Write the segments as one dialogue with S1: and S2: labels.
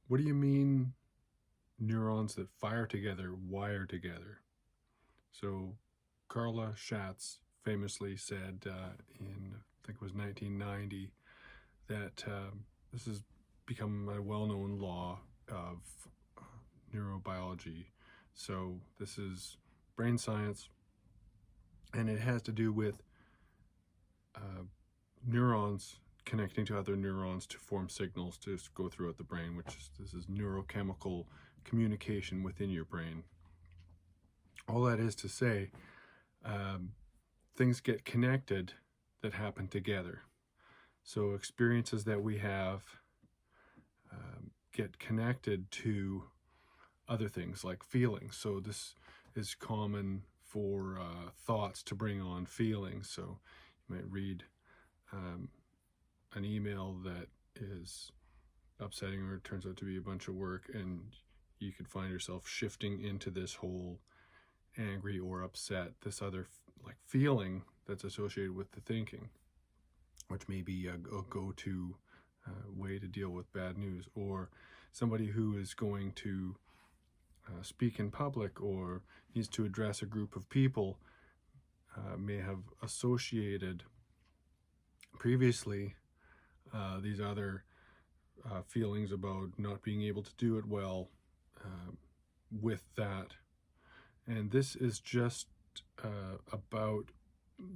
S1: What do you mean neurons that fire together wire together? So Carla Schatz famously said in, I think it was 1990, that this has become a well-known law of neurobiology. So this is brain science, and it has to do with neurons connecting to other neurons to form signals to go throughout the brain, this is neurochemical communication within your brain. All that is to say, things get connected that happen together. So experiences that we have get connected to other things like feelings. So this is common for thoughts to bring on feelings. So you might read an email that is upsetting, or it turns out to be a bunch of work, and you could find yourself shifting into this whole angry or upset, this other like feeling that's associated with the thinking, which may be a go-to way to deal with bad news. Or somebody who is going to speak in public or needs to address a group of people may have associated previously these other feelings about not being able to do it well with that. And this is just about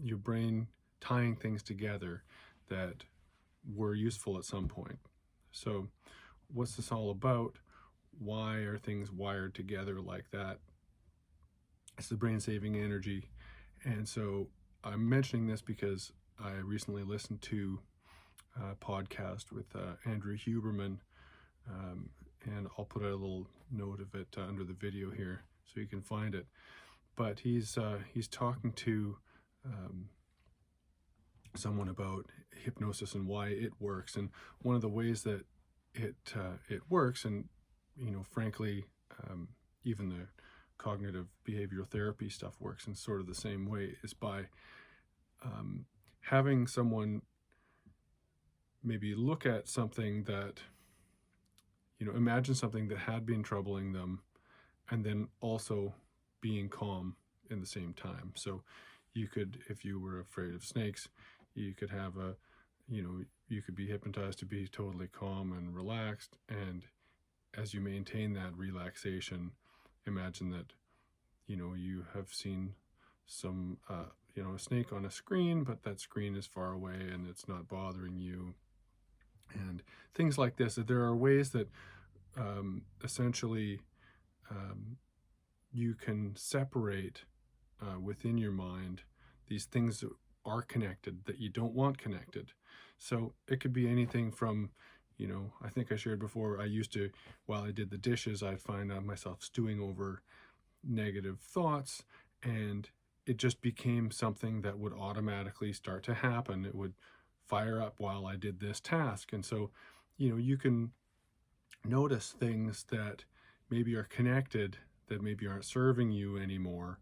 S1: your brain tying things together that were useful at some point. So what's this all about? Why are things wired together like that? It's the brain saving energy. And so I'm mentioning this because I recently listened to a podcast with Andrew Huberman, and I'll put a little note of it under the video here so you can find it. But he's talking to someone about hypnosis and why it works, and one of the ways that it works, and frankly, even the cognitive behavioral therapy stuff works in sort of the same way, is by having someone maybe look at something that, imagine something that had been troubling them, and then also being calm in the same time. So you could, if you were afraid of snakes, you could have you could be hypnotized to be totally calm and relaxed. And as you maintain that relaxation, imagine that, you have seen some, a snake on a screen, but that screen is far away and it's not bothering you. And things like this. There are ways that essentially you can separate within your mind these things that are connected that you don't want connected. So it could be anything from, I think I shared before, I used to, while I did the dishes, I'd find myself stewing over negative thoughts, and it just became something that would automatically start to happen. It would fire up while I did this task. And so, you can notice things that maybe are connected that maybe aren't serving you anymore,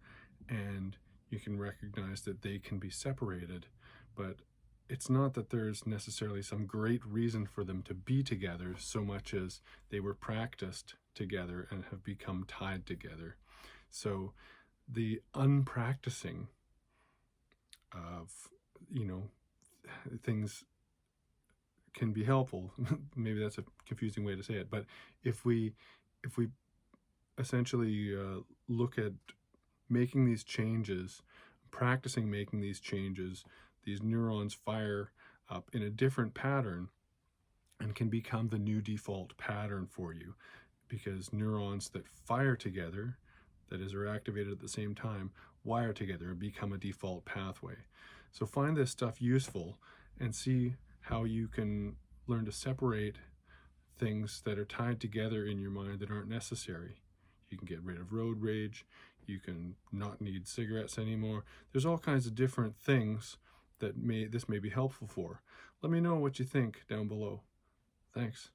S1: and you can recognize that they can be separated. But it's not that there's necessarily some great reason for them to be together, so much as they were practiced together and have become tied together. So the unpracticing of, things can be helpful. Maybe that's a confusing way to say it, but if we essentially look at making these changes, practicing making these changes, these neurons fire up in a different pattern and can become the new default pattern for you, because neurons that fire together, that is, are activated at the same time, wire together and become a default pathway. So find this stuff useful and see how you can learn to separate things that are tied together in your mind that aren't necessary. You can get rid of road rage. You can not need cigarettes anymore. There's all kinds of different things that this may be helpful for. Let me know what you think down below. Thanks.